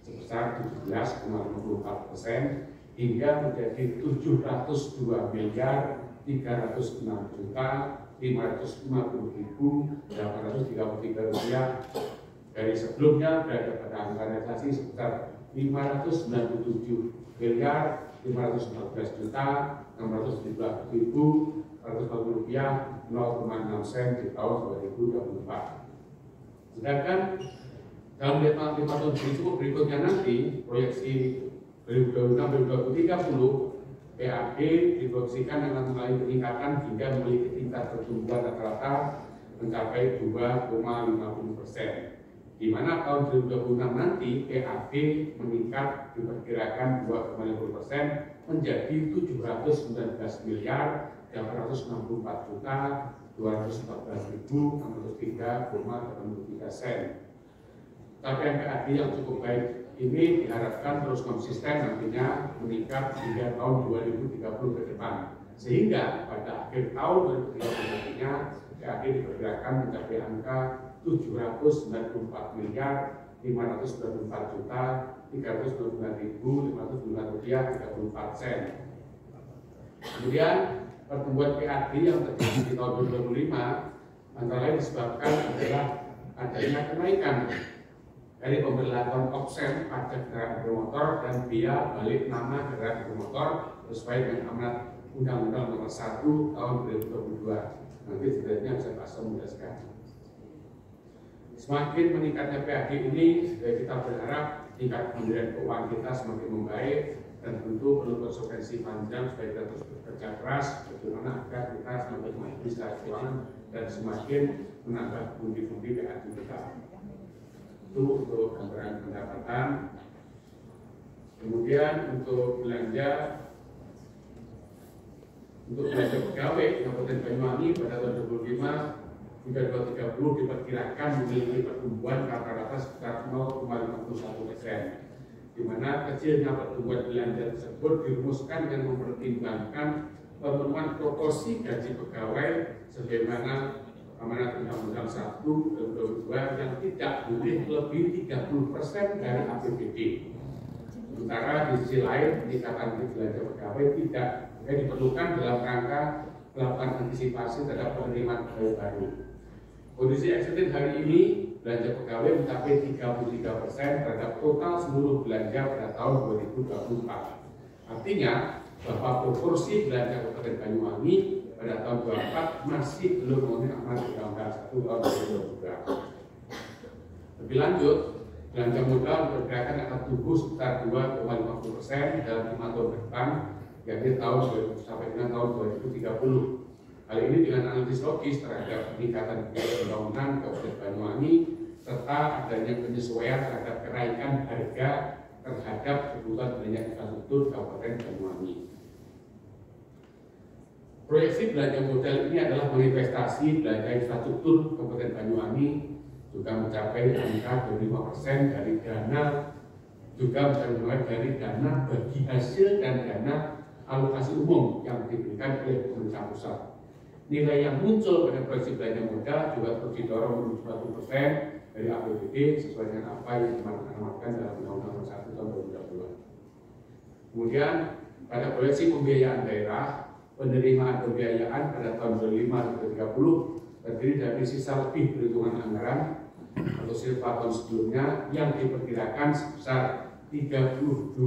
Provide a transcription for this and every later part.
sebesar 17,54% hingga menjadi 702 miliar 306 juta 550.833 rupiah dari sebelumnya berada pada angka realisasi sebesar 597 miliar 514 juta 617.140 rupiah 0,6 sen di tahun 2024. Sedangkan dalam 5 tahun berikutnya nanti proyeksi 2026-2030 PAD diproyeksikan akan mengalami peningkatan hingga memiliki tingkat pertumbuhan rata-rata mencapai 2,50%. Di mana tahun 2026 nanti PAD meningkat diperkirakan 2,50% menjadi 719 miliar 864 juta 214.603,83 sen. Capaian PAD yang cukup baik ini diharapkan terus konsisten nantinya meningkat hingga tahun 2030 ke depan, sehingga pada akhir tahun 2030 nantinya PAD diperkirakan mencapai angka 794 miliar 594 juta 399.509 rupiah 34 sen. Kemudian pertumbuhan PAD yang terjadi di tahun 2025 antara lain disebabkan adalah adanya kenaikan dari pemberlakuan offset pajak kendaraan bermotor dan biaya balik nama kendaraan bermotor sesuai dengan amanat Undang-Undang Nomor 1 Tahun 2022. Nanti sebenarnya bisa Pak Som menjelaskan. Semakin meningkatnya PAD ini, kita berharap tingkat kemandirian keuangan kita semakin membaik dan tentu perlu konsekuensi panjang supaya kita terus bekerja keras bagaimana agar kita semakin maju secara keuangan dan semakin menambah pundi-pundi PAD kita. Itu untuk gambaran pendapatan. Kemudian untuk belanja pegawai Kabupaten Banyuwangi pada tahun 2025 hingga 2030 diperkirakan memiliki pertumbuhan rata-rata sekitar 0,51%, di mana kecilnya pertumbuhan belanja tersebut dirumuskan dengan mempertimbangkan pemenuhan proporsi gaji pegawai sebagaimana amanat Undang-Undang 1 2022 yang tidak boleh lebih 30% dari APBD. Sementara di sisi lain peningkatan belanja pegawai tidak diperlukan dalam rangka melakukan antisipasi terhadap penerimaan pegawai baru. Kondisi ekstrim hari ini belanja pegawai mencapai 33% terhadap total seluruh belanja pada tahun 2024. Artinya bahwa proporsi belanja Kabupaten Banyuwangi pada tahun 2024 masih belum memenuhi amanat Undang-Undang 1 tahun 2022. Lebih lanjut, belanja modal diperkirakan akan tumbuh sekitar 2,50% dalam 5 tahun ke depan, yakni tahun 2000 sampai dengan tahun 2030. Hal ini dengan analisis logis terhadap peningkatan biaya pembangunan Kabupaten Banyuwangi serta adanya penyesuaian terhadap kenaikan harga terhadap kebutuhan belanja infrastruktur Kabupaten Banyuwangi. Proyeksi belanja modal ini adalah menginvestasi belanja infrastruktur Kabupaten Banyuwangi juga mencapai angka 25% dari dana, juga mencapai dari dana bagi hasil dan dana alokasi umum yang diberikan oleh pemerintah pusat. Nilai yang muncul pada proyeksi belanja modal juga terus didorong menuju 1% dari APBD sesuai dengan apa yang diamanatkan dalam Undang-Undang Nomor 1 Tahun 2022. Kemudian pada proyeksi pembiayaan daerah, penerimaan pembiayaan pada tahun 2025-2030 terdiri dari sisa lebih perhitungan anggaran atau silpa tahun sebelumnya yang diperkirakan sebesar 32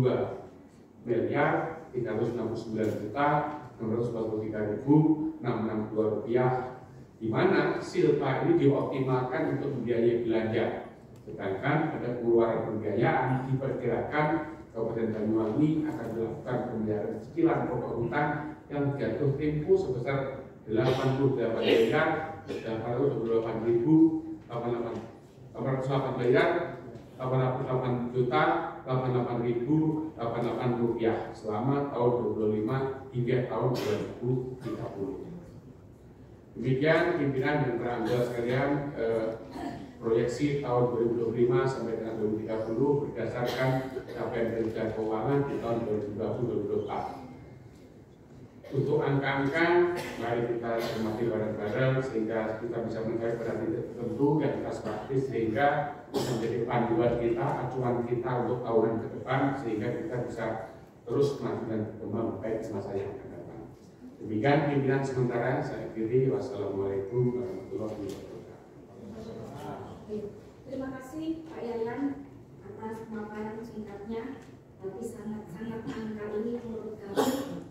miliar 369 juta 643.662 rupiah, di mana silpa ini dioptimalkan untuk membiayai belanja, sedangkan pada pengeluaran pembiayaan diperkirakan Kabupaten Banyuwangi akan melakukan pembayaran cicilan pokok hutang yang jatuh tempo sebesar 88 miliar 828 miliar 88 juta 88.088 rupiah selama tahun 2025 hingga tahun 2030. Demikian pimpinan dan para anggota sekalian proyeksi tahun 2025 sampai dengan 2030 berdasarkan capaian kinerja keuangan di tahun 2020-2024. Untuk angka-angka, mari kita cermati bareng-bareng sehingga kita bisa mencapai pada titik tertentu yang kita praktis sehingga bisa menjadi panduan kita, acuan kita untuk tahunan ke depan, sehingga kita bisa terus maju dan berkembang baik di masa yang akan datang. Demikian pimpinan sementara saya akhiri. Wassalamualaikum warahmatullahi wabarakatuh. Terima kasih Pak Yayan atas pemaparan singkatnya, tapi sangat-sangat angka ini menurut kami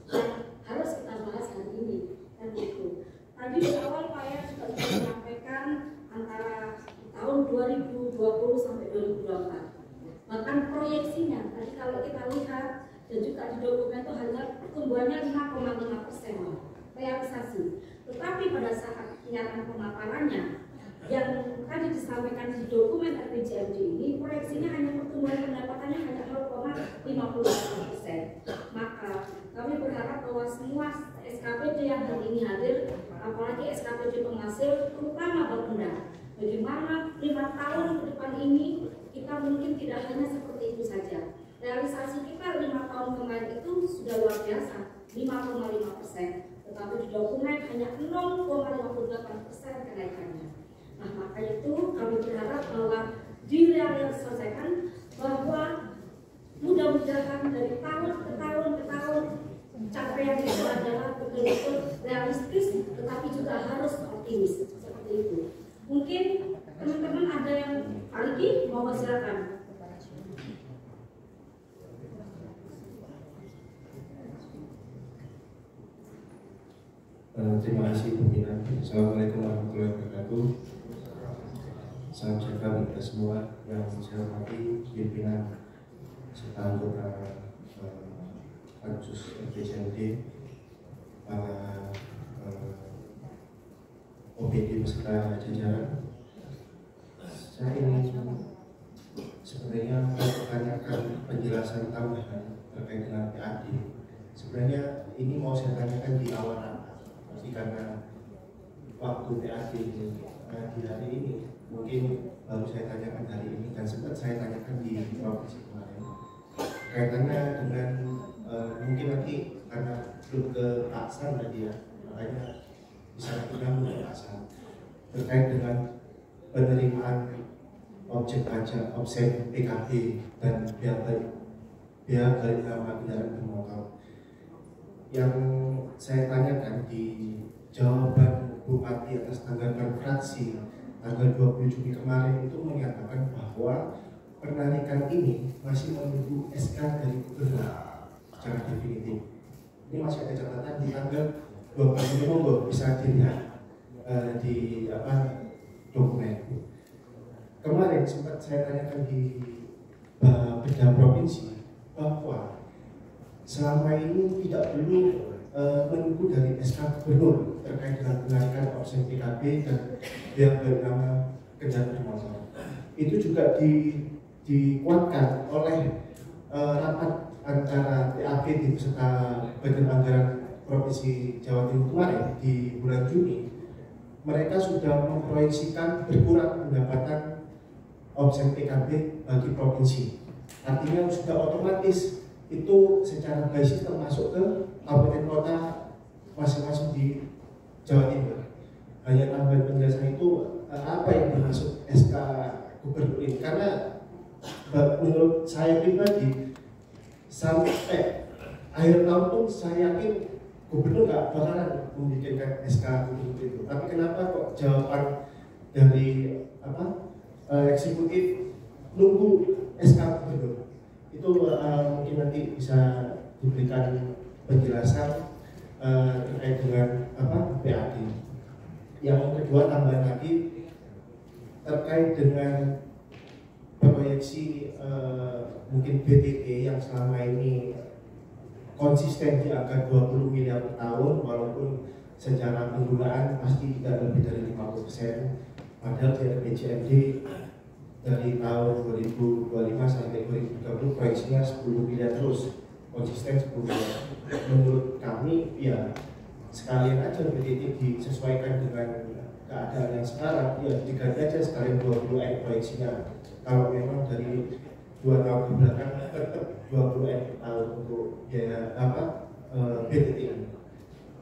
yang harus kita bahas hari ini. Dan itu tadi di awal Pak Yayan juga sudah menyampaikan antara tahun 2020 sampai 2024. Bahkan proyeksinya tadi kalau kita lihat dan juga di dokumen itu hanya pertumbuhannya 5,5% realisasi. Tetapi pada saat kenyataan pemaparannya yang tadi disampaikan di dokumen RPJMD ini, proyeksinya hanya pertumbuhan pendapatannya hanya 0,58%. Maka kami berharap bahwa semua SKPD yang hari ini hadir, apalagi SKPD penghasil, terutama Bapenda, bagaimana 5 tahun ke depan ini kita mungkin tidak hanya seperti itu saja. Realisasi kita 5 tahun kemarin itu sudah luar biasa, 5,5%, tetapi di dokumen hanya 0,58% kenaikannya. Nah, maka itu kami berharap bahwa direalisasikan bahwa mudah-mudahan dari tahun ke tahun capaian itu adalah betul-betul realistis, tetapi juga harus optimis seperti itu. Mungkin teman-teman ada yang lagi mau silakan. Terima kasih pimpinan. Assalamualaikum warahmatullahi wabarakatuh. Salam sejahtera bagi kita semua. Yang saya hormati pimpinan serta anggota Pansus RPJMD, para OPD beserta jajaran. Saya ingin sebenarnya mempertanyakan penjelasan tambahan terkait dengan PAD. Sebenarnya ini mau saya tanyakan di awal rapat, tapi karena waktu PAD di hari ini mungkin baru saya tanyakan hari ini dan sempat saya tanyakan di provinsi kemarin. Kaitannya dengan mungkin nanti karena belum ke Pak San tadi ya, makanya bisa nyambung ke Pak San terkait dengan penerimaan objek pajak, offset PKB dan biaya balik nama kendaraan bermotor. Yang saya tanyakan di jawaban Bupati atas tanggapan fraksi tanggal 20 Juni kemarin itu menyatakan bahwa penarikan ini masih menunggu SK dari gubernur secara definitif. Ini masih ada catatan di tanggal 12 Juni, monggo bisa dilihat di dokumen. Kemarin sempat saya tanyakan di Beda Provinsi bahwa selama ini tidak perlu menunggu dari SK gubernur terkait dengan penarikan opsi PKB dan yang bernama kendaraan bermotor. Itu juga dikuatkan oleh rapat antara TAPD beserta Badan Anggaran Provinsi Jawa Timur kemarin di bulan Juni. Mereka sudah memproyeksikan berkurang pendapatan opsi PKB bagi provinsi. Artinya sudah otomatis itu secara basis termasuk ke kabupaten kota masing-masing di Jawa Timur. Hanya tambahan penjelasan itu apa yang dimaksud SK gubernur ini, karena menurut saya pribadi sampai akhir tahun pun saya yakin gubernur nggak bakalan membikinkan SK gubernur itu. Tapi kenapa kok jawaban dari eksekutif nunggu SK gubernur? Itu mungkin nanti bisa diberikan penjelasan terkait dengan PAD. Yang kedua tambahan lagi terkait dengan proyeksi mungkin BTT yang selama ini konsisten di angka 20 miliar per tahun, walaupun secara penggunaan pasti tidak lebih dari 50%. Padahal di RPJMD dari tahun 2025 sampai 2030 proyeksinya 10 miliar terus, konsisten 10 miliar. Menurut kami ya sekalian aja BTT disesuaikan dengan keadaan yang sekarang, ya diganti aja sekalian 20 proyeksinya. Kalau memang dari 2 tahun ke belakang tetap 20 tahun untuk biaya BTT ini.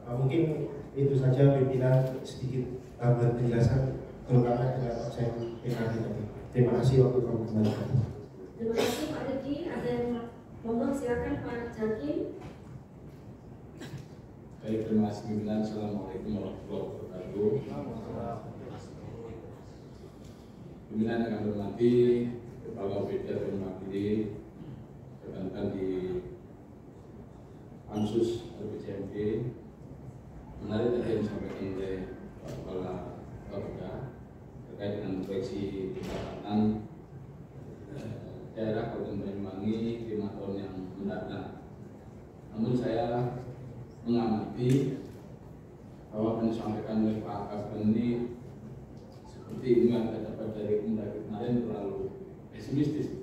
Mungkin itu saja pimpinan sedikit tambahan penjelasan terutama dengan opsi PKB tadi. Terima kasih waktu kamu kembali. Terima kasih Pak Riki. Ada yang ngomong, silakan Pak Jakim. Baik, terima kasih pimpinan. Assalamualaikum warahmatullahi wabarakatuh. Pimpinan yang kami hormati, Kepala OPD atau mewakili rekan-rekan di Pansus RPJMD, menarik tadi yang disampaikan oleh Pak Kepala Kapolda terkait dengan proyeksi pendapatan daerah Kabupaten Banyuwangi 5 tahun yang mendatang. Namun saya mengamati bahwa yang disampaikan oleh Pak Kapolda ini seperti ini yang kita dapat dari Mendagri kemarin terlalu pesimistis.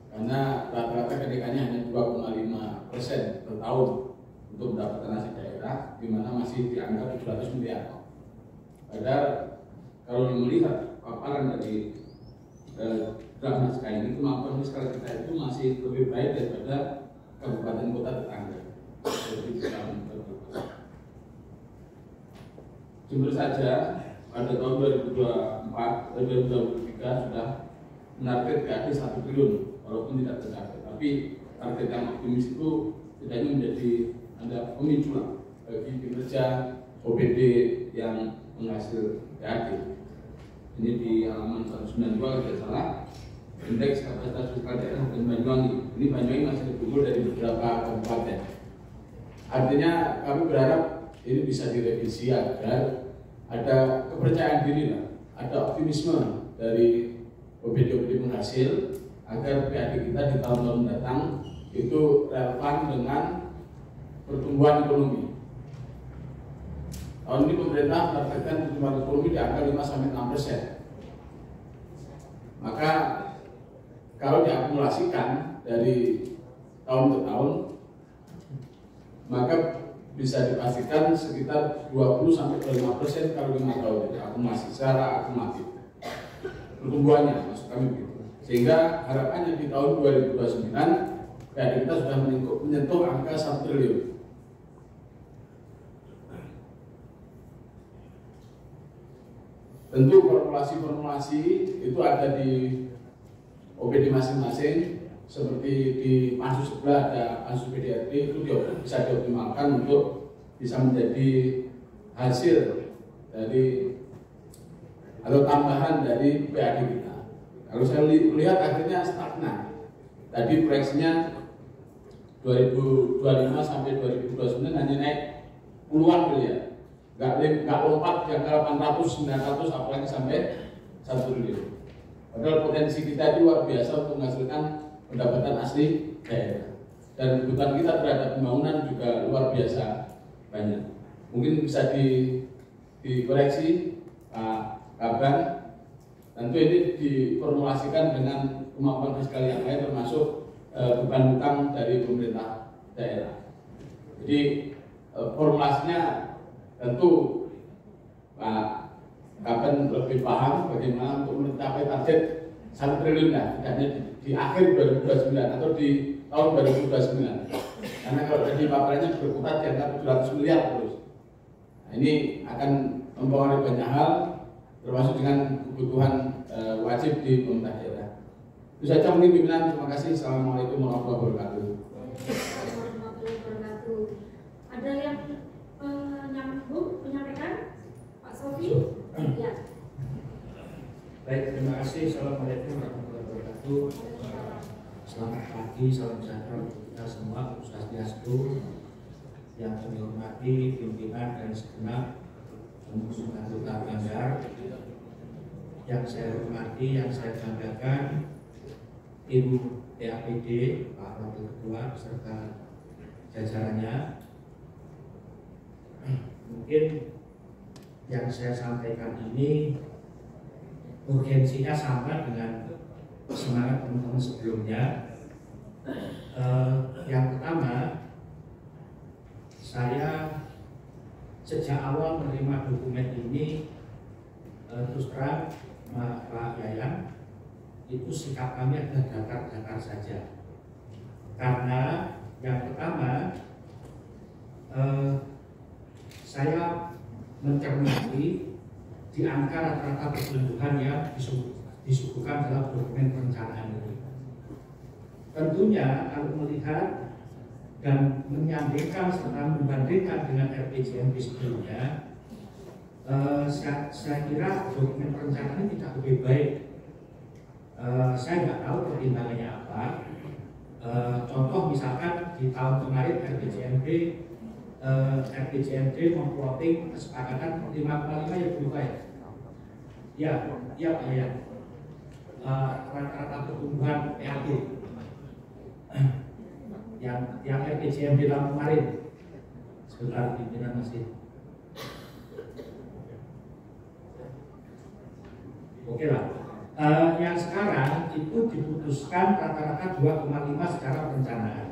Karena rata-rata kenaikannya hanya 2,5% per tahun untuk mendapatkan hasil daerah, di mana masih dianggap 700 miliar. Padahal kalau melihat paparan dari draft naskah ini, kemampuan fiskal kita itu masih lebih baik daripada kabupaten kota tetangga. Jujur saja, pada tahun 2023 sudah menarget PAD 1 triliun, walaupun tidak tercapai. Tapi target yang optimis itu setidaknya menjadi ada pemicu bagi kinerja OPD yang menghasil PAD. Ini di halaman 192 tidak salah, indeks kapasitas fiskal daerah dan Banyuwangi. Ini Banyuwangi masih lebih dari beberapa kabupaten. Artinya kami berharap ini bisa direvisi agar ada kepercayaan diri, ada optimisme dari OPD-OPD penghasil agar PAD kita di tahun-tahun mendatang itu relevan dengan pertumbuhan ekonomi. Tahun ini pemerintah menargetkan pertumbuhan ekonomi di angka 5-6%. Maka kalau diakumulasikan dari tahun ke tahun, maka bisa dipastikan sekitar 20-25% kalau 5 tahun jadi akumulasi secara akumulatif pertumbuhannya, maksud kami begitu. Sehingga harapannya di tahun 2029 PAD kita sudah menyentuh angka 1 triliun. Tentu formulasi-formulasi itu ada di OPD masing-masing, seperti di Pansus sebelah ada Pansus PDRT, itu bisa dioptimalkan untuk bisa menjadi hasil dari atau tambahan dari PAD kita. Kalau saya lihat akhirnya stagnan. Tadi proyeksinya 2025 sampai 2029 hanya naik puluhan miliar. Nggak lompat di angka 800, 900, apalagi sampai 1 triliun. Padahal potensi kita itu luar biasa untuk menghasilkan pendapatan asli daerah. Dan kebutuhan kita terhadap pembangunan juga luar biasa banyak. Mungkin bisa dikoreksi Pak Kaban. Tentu ini diformulasikan dengan kemampuan fiskal yang lain, termasuk beban hutang dari pemerintah daerah. Jadi formulasinya tentu Pak Kapan lebih paham bagaimana untuk mencapai target 1 triliun tidak hanya di akhir 2029 atau di tahun 2029. Karena kalau tadi paparannya berputar di angka 700 miliar terus. Nah, ini akan mempengaruhi banyak hal, termasuk dengan kebutuhan wajib di pemerintah daerah. Itu saja mungkin pimpinan. Terima kasih. Assalamualaikum warahmatullahi wabarakatuh. Ada yang menyampaikan Pak Sofi? Ya. Baik, terima kasih. Assalamualaikum warahmatullahi wabarakatuh. Selamat pagi, salam sejahtera untuk kita semua, Swastiastu. Yang kami hormati pimpinan dan segenap pengusung anggota Banggar. Yang saya hormati, yang saya banggakan, Ibu TAPD, Pak Wakil Ketua beserta jajarannya. Mungkin yang saya sampaikan ini urgensinya sama dengan semangat teman-teman sebelumnya. Yang pertama, saya sejak awal menerima dokumen ini terus terang Pak Yayan, itu sikap kami adalah dakar-dakar saja. Karena yang pertama, saya mencermati di angka rata-rata pertumbuhan yang disuguhkan dalam dokumen perencanaan ini. Tentunya kalau melihat dan menyandingkan serta membandingkan dengan RPJMD sebelumnya, saya kira dokumen perencanaan ini tidak lebih baik. Saya nggak tahu pertimbangannya apa. Contoh misalkan di tahun kemarin RPJMD memplotting kesepakatan 5,5 ya berubah ya. Ya Pak ya. Rata-rata pertumbuhan PAD yang RPJMD tahun kemarin. Sebentar pimpinan masih. Oke lah. Yang sekarang itu diputuskan rata-rata 2,5 secara perencanaan.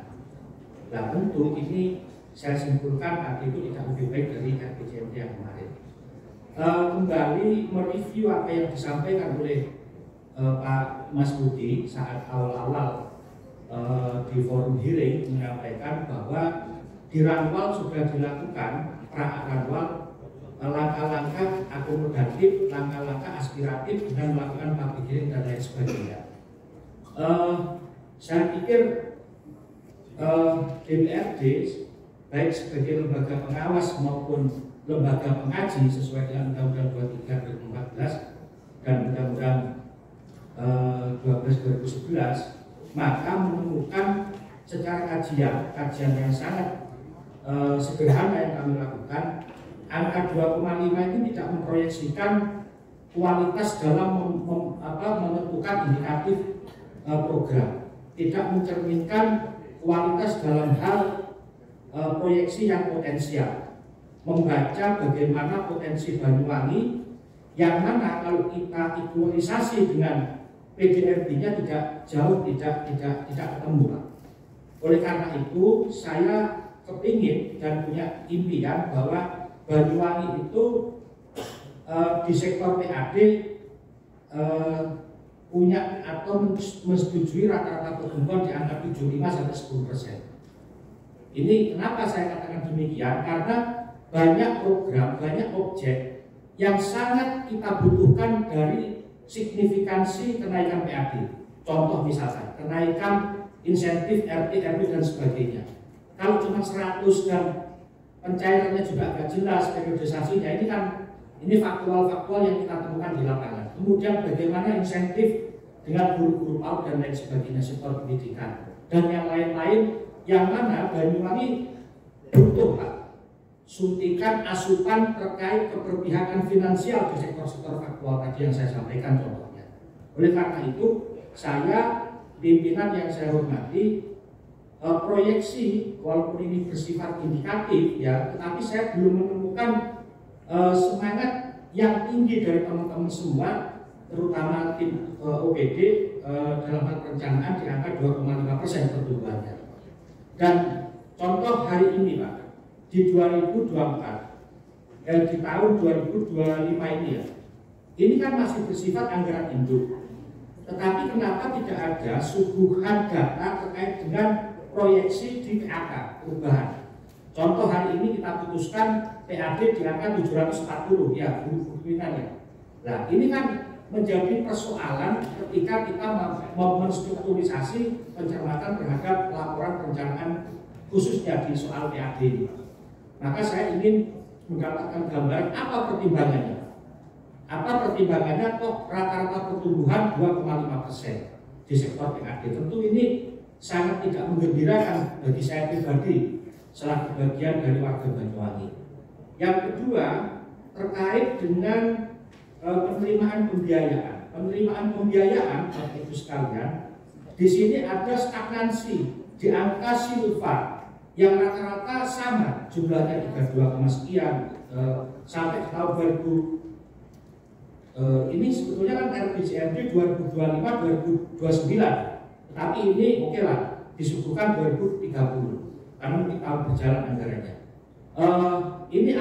Nah tentu ini saya simpulkan tadi itu tidak lebih baik dari RPJMD yang kemarin. Kembali mereview apa yang disampaikan oleh Pak Mas Budi saat awal-awal di forum hearing menyampaikan bahwa di Ranwal sudah dilakukan pra-Ranwal langkah-langkah akomodatif, langkah-langkah aspiratif dengan melakukan public hearing dan lain sebagainya. Saya pikir DPRD baik sebagai lembaga pengawas maupun lembaga pengkaji sesuai dengan Undang-Undang 23 2014 dan Undang-Undang 12 2011, maka menemukan secara kajian yang sangat sederhana yang kami lakukan. Angka 2,5 ini tidak memproyeksikan kualitas dalam menentukan indikatif program, tidak mencerminkan kualitas dalam hal proyeksi yang potensial, membaca bagaimana potensi Banyuwangi yang mana kalau kita ekualisasi dengan PDRB-nya tidak ketemu. Oleh karena itu saya kepingin dan punya impian bahwa Banyuwangi itu di sektor PAD punya atau menyetujui rata-rata pertumbuhan di angka 75-10%. Ini kenapa saya katakan demikian? Karena banyak program, banyak objek yang sangat kita butuhkan dari signifikansi kenaikan PAD. Contoh misalkan kenaikan insentif RT, RW dan sebagainya. Kalau cuma 100 dan pencairannya juga agak jelas periodisasinya, ini faktual-faktual yang kita temukan di lapangan. Kemudian bagaimana insentif dengan guru-guru PAUD dan lain sebagainya, sektor pendidikan dan yang lain-lain, yang mana Banyuwangi butuh Pak suntikan asupan terkait keberpihakan finansial di sektor-sektor faktual tadi yang saya sampaikan contohnya. Oleh karena itu saya pimpinan yang saya hormati, proyeksi walaupun ini bersifat indikatif ya, tetapi saya belum menemukan semangat yang tinggi dari teman-teman semua, terutama tim OPD dalam hal perencanaan di angka 2,5% pertumbuhannya. Dan contoh hari ini Pak, di 2024 dan di tahun 2025 ini ya, ini kan masih bersifat anggaran induk. Tetapi kenapa tidak ada suguhan data terkait dengan proyeksi di PAK perubahan? Contoh hari ini kita putuskan PAD di angka 740 ya, pimpinan ya. Nah ini kan menjadi persoalan ketika kita menstrukturisasi pencermatan terhadap laporan perencanaan khususnya di soal PAD ini. Maka saya ingin mendapatkan gambaran apa pertimbangannya. Apa pertimbangannya kok rata-rata pertumbuhan 2,5% di sektor PAD? Tentu ini sangat tidak menggembirakan bagi saya pribadi selaku bagian dari warga Banyuwangi. Yang kedua terkait dengan penerimaan pembiayaan. Penerimaan pembiayaan Bapak Ibu sekalian, di sini ada stagnansi di angka silva yang rata-rata sama jumlahnya 32, sekian sampai tahun 2000. Ini sebetulnya kan RPJMD 2025-2029, tetapi ini oke lah disuguhkan 2030 karena tahun berjalan anggarannya. Ini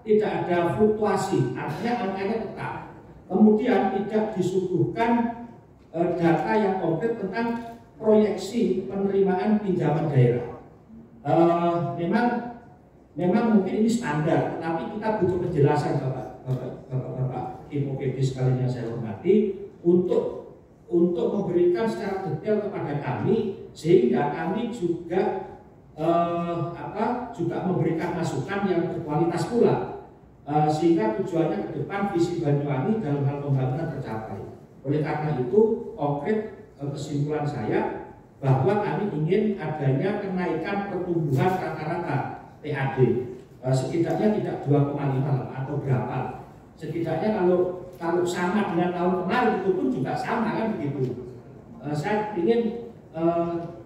tidak ada fluktuasi, artinya angkanya tetap. Kemudian tidak disuguhkan data yang konkret tentang proyeksi penerimaan pinjaman daerah. Memang mungkin ini standar, tapi kita butuh penjelasan Bapak. Bapak tim OPD sekalian yang saya hormati untuk memberikan secara detail kepada kami sehingga kami juga juga memberikan masukan yang berkualitas pula sehingga tujuannya ke depan visi Banyuwangi dalam hal pembangunan tercapai. Oleh karena itu konkret kesimpulan saya bahwa kami ingin adanya kenaikan pertumbuhan rata-rata PAD setidaknya tidak 2,5 atau berapa. Setidaknya kalau sama dengan tahun kemarin itu pun juga sama kan begitu. Saya ingin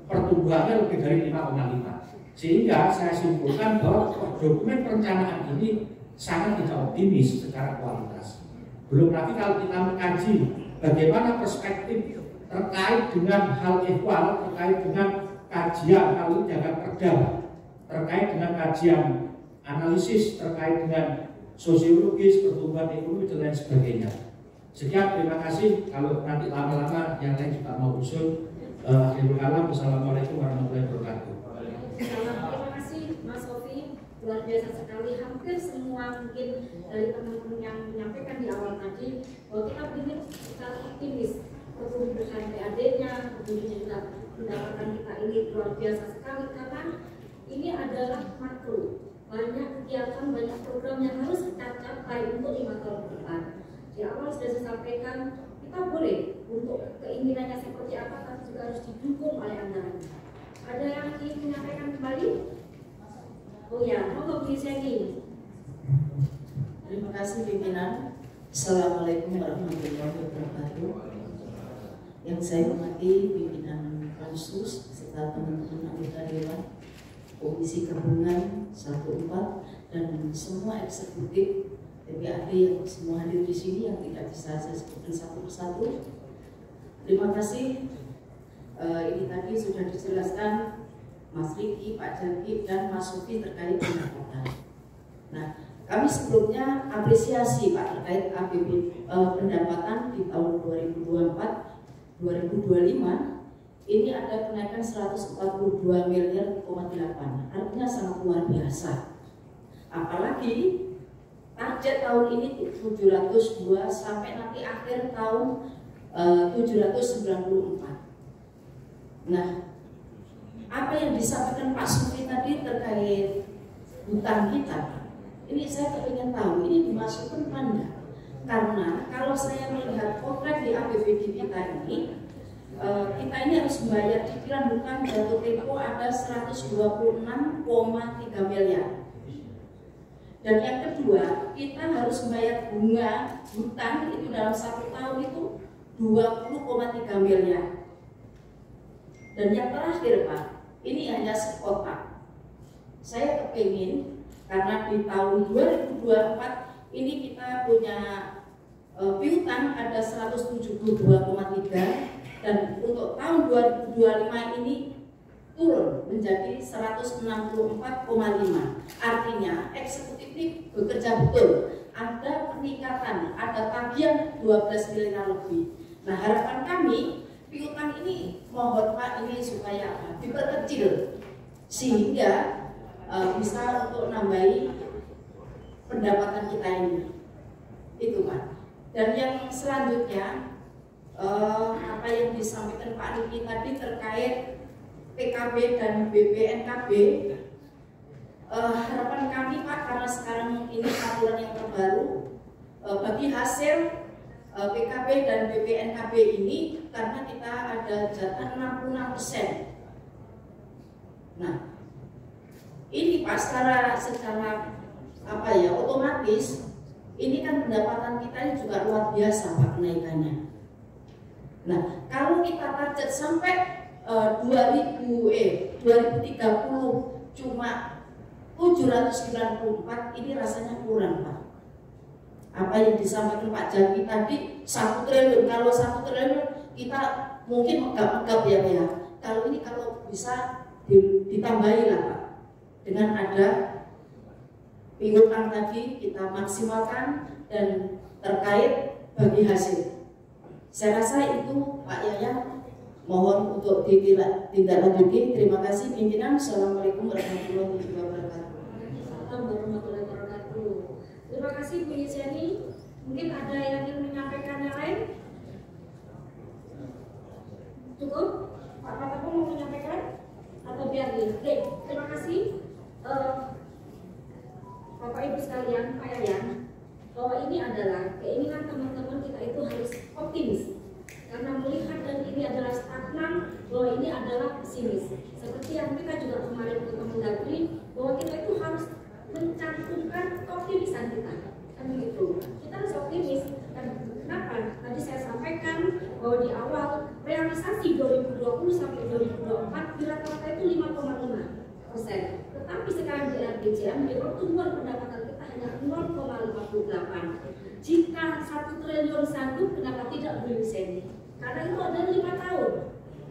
pertumbuhannya lebih dari 5,5. Sehingga saya simpulkan bahwa dokumen perencanaan ini sangat tidak optimis secara kualitas. Belum lagi kalau kita mengkaji bagaimana perspektif terkait dengan hal ehwal, terkait dengan kajian kalau jangan perda, terkait dengan kajian analisis, terkait dengan sosiologis, pertumbuhan ekonomi dan lain sebagainya. Sekian, terima kasih. Kalau nanti lama-lama yang lain juga mau usul. Wassalamualaikum warahmatullahi wabarakatuh. Terima kasih Mas Sofi, luar biasa sekali. Hampir semua mungkin dari teman-teman yang menyampaikan di awal tadi bahwa kita ingin secara optimis pertumbuhan PAD-nya, pertumbuhan juga pendapatan kita ini luar biasa sekali karena ini adalah makro. Banyak kegiatan, banyak program yang harus kita capai untuk 5 tahun ke depan. Di awal sudah saya sampaikan kita boleh untuk keinginannya seperti apa, tapi juga harus didukung oleh anggaran. Ada yang ingin menyampaikan kembali? Oh ya, monggo Bu Yuseni. Terima kasih pimpinan. Assalamualaikum warahmatullahi wabarakatuh. Yang saya hormati pimpinan Pansus serta teman-teman anggota Dewan, Komisi Gabungan 14 dan semua eksekutif DPRD yang semua hadir di sini yang tidak bisa saya sebutkan satu persatu. Terima kasih. Ini tadi sudah dijelaskan Mas Riki, Pak Jaki, dan Mas Sofi terkait pendapatan. Nah, kami sebelumnya apresiasi Pak terkait pendapatan di tahun 2024-2025 ini ada kenaikan 142 miliar, artinya sangat luar biasa. Apalagi target tahun ini 702 sampai nanti akhir tahun 794. Nah, apa yang disampaikan Pak Sofi tadi terkait hutang kita, ini saya ingin tahu ini dimasukkan mana? Karena kalau saya melihat potret di APBD kita ini, kita ini harus membayar cicilan hutang jatuh tempo ada 126,3 miliar. Dan yang kedua, kita harus membayar bunga hutang itu dalam 1 tahun itu 20,3 miliar. Dan yang terakhir Pak, ini hanya sekotak. Saya kepingin karena di tahun 2024 ini kita punya piutang ada 172,3 dan untuk tahun 2025 ini turun menjadi 164,5. Artinya eksekutif ini bekerja betul. Ada peningkatan, ada tagihan 12 miliar lebih. Nah, harapan kami piutang ini mohon Pak ini supaya diperkecil sehingga bisa untuk nambahi pendapatan kita ini. Itu Pak. Dan yang selanjutnya apa yang disampaikan Pak Riki tadi terkait PKB dan BPNKB, harapan kami Pak karena sekarang ini aturan yang terbaru bagi hasil PKB dan BPNKB ini karena kita ada jatah 66%. Nah, ini Pak secara apa ya otomatis ini kan pendapatan kita ini juga luar biasa Pak kenaikannya. Nah, kalau kita target sampai 2030 cuma 794 ini rasanya kurang Pak. Apa yang disampaikan Pak Jaki tadi 1 triliun, kalau 1 triliun kita mungkin megap-megap ya Pak ya. Kalau ini kalau bisa ditambahi lah Pak dengan ada piutang tadi kita maksimalkan dan terkait bagi hasil. Saya rasa itu Pak Yaya mohon untuk ditindaklanjuti. Terima kasih pimpinan. Assalamualaikum warahmatullahi wabarakatuh. Warahmatullahi wabarakatuh. Terima kasih Bu Yeseni. Mungkin ada yang ingin menyampaikan yang lain? Cukup? Pak Patapu mau menyampaikan? Atau biar dia? Oke, terima kasih. Bapak Ibu sekalian, Pak Yayan, bahwa ini adalah keinginan teman-teman kita itu harus optimis. Karena melihat dan ini adalah stagnan, bahwa ini adalah pesimis. Seperti yang kita juga kemarin bertemu Dagri, bahwa kita itu harus mencantumkan optimisan kita. Kan begitu. Kita harus optimis. Dan kenapa? Tadi saya sampaikan bahwa di awal realisasi 2020 sampai 2024 di rata-rata itu 5,5%. Tetapi sekarang di RPJM di pertumbuhan pendapatan kita hanya 0,58. Jika 1 triliun sanggup, kenapa tidak Bu Yeseni? Karena itu ada 5 tahun.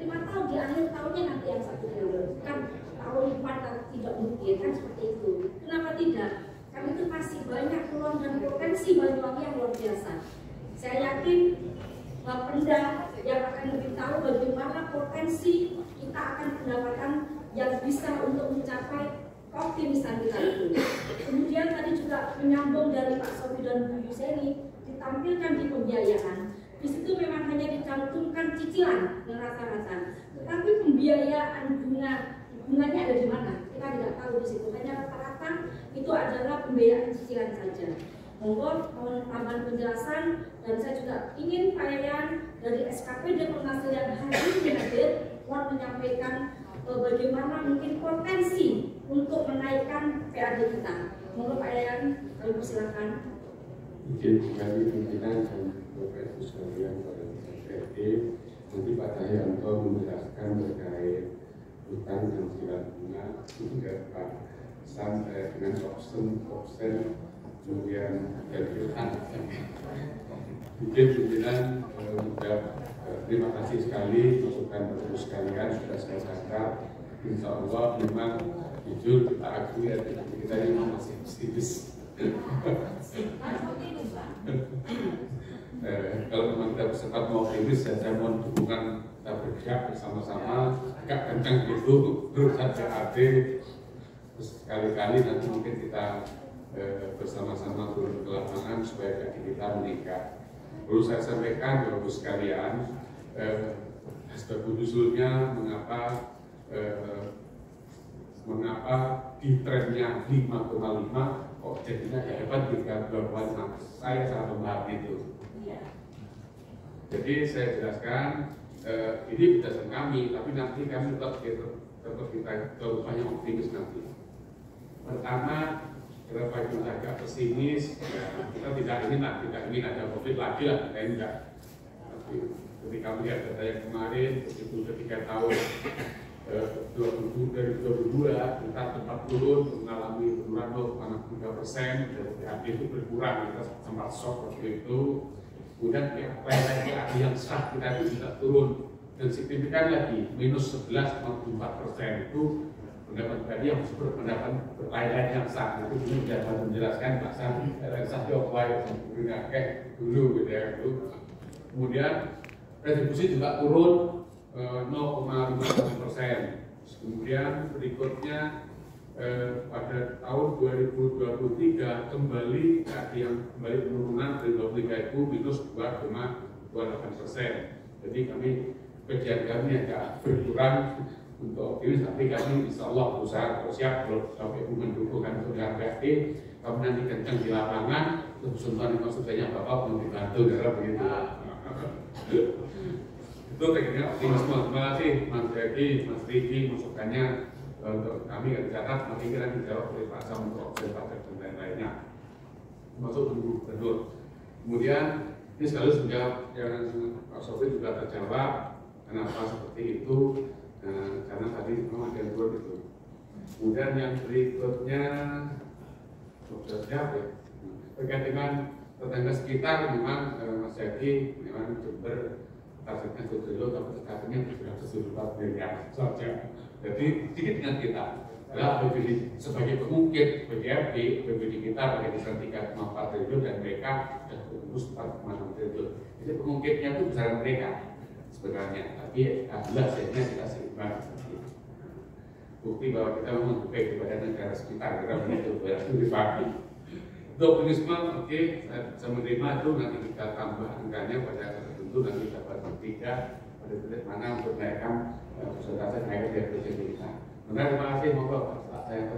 5 tahun di akhir tahunnya nanti yang 1 triliun. Kan tahun 4 tidak mungkin kan seperti itu. Kenapa tidak? Karena itu masih banyak peluang dan potensi Banyuwangi yang luar biasa. Saya yakin Bapenda yang akan lebih tahu bagaimana potensi kita akan mendapatkan yang bisa untuk mencapai optimisan kita itu. Kemudian tadi juga menyambung dari Pak Sofi dan Bu Yeseni, ditampilkan di pembiayaan. Di situ memang hanya dicantumkan cicilan yang rata-rata, tetapi pembiayaan bunganya ada di mana? Kita tidak tahu di situ. Hanya rata-rata itu adalah pembiayaan cicilan saja. Monggo mohon tambahan penjelasan, dan saya juga ingin Pak Yayan dari SKPD Penghasil yang hadir mohon menyampaikan bagaimana mungkin potensi untuk menaikkan PAD kita. Monggo Pak Yayan, kami persilakan. Izin kembali pimpinan dan Bapak Ibu sekalian pada SKPD, nanti Pak Cahyanto menjelaskan terkait hutang dan cicilan bunga itu juga Pak sampai dengan opsen kemudian dari hutang. Mungkin pimpinan terima kasih sekali masukan Bapak sekalian sudah saya catat. Insya Allah memang jujur kita akui kita ini masih optimis. Kalau memang kita sempat mau optimis, saya mohon dukungan kita bergerak bersama-sama, agak kencang gitu, berusaha PAD. Sekali-kali nanti mungkin kita bersama-sama turun ke lapangan supaya kaki kita meningkat. Perlu saya sampaikan Bapak sekalian, sebab usulnya mengapa di trennya 5,5 kok jadinya hebat 3,5. Saya sangat memahami itu. Jadi saya jelaskan ini berdasarkan kami, tapi nanti kami tetap kita banyak optimis nanti. Pertama, kenapa kita agak pesimis? Ya, kita tidak ingin ada COVID lagi lah, kita enggak. Tapi ketika melihat data yang kemarin, begitu ketika tahun 2022 kita tempat turun mengalami penurunan 0,3%, dan PAD itu berkurang, kita sempat shock waktu itu. Kemudian PAD yang sah kita itu juga turun dan signifikan lagi minus 11,4%. Itu pendapat tadi yang disebut pendapat lain yang sah. Itu ini sudah menjelaskan Pak Sam sah Jokowi dulu gitu ya. Kemudian retribusi juga turun 0,5%. Kemudian berikutnya pada tahun 2023 kembali penurunan dari 23 itu minus 2,28%. Jadi kajian kami agak berkurang untuk optimis, tapi kami insya Allah berusaha siap kalau sampai mendukung kami dengan PAD, kami nanti kencang di lapangan, terus contohnya maksudnya Bapak mau dibantu dalam begitu. Itu tekniknya optimisme. Terima kasih Mas Jaki, Mas Riki, masukannya untuk kami yang dicatat, nanti kita dijawab oleh Pak Sam untuk observator dan lain-lainnya. Masuk Gubernur. Kemudian ini sekaligus menjawab yang Pak Sofi juga terjawab kenapa seperti itu. Nah, karena tadi memang ada yang turun itu. Kemudian yang berikutnya siapa ya? Terkait dengan tetangga sekitar, memang Mas Jaki memang Jember targetnya 1 triliun, tapi targetnya sudah 74 miliar saja. Jadi sedikit dengan kita. Adalah BPD sebagai pengungkit BPD kita pada kisaran 3,4 triliun dan mereka sudah tembus 4,6 triliun. Jadi pengungkitnya itu besaran mereka sebenarnya, tapi alhamdulillah hasilnya kita seimbang. Bukti bahwa kita memang lebih baik daripada negara sekitar, kita begitu lebih pagi. Untuk optimisme, oke, saya menerima itu, nanti kita tambah angkanya pada tertentu, nanti dapat bertiga pada titik mana untuk menaikkan persentase kenaikan dari proyek kita. Terima kasih, monggo Pak. Saya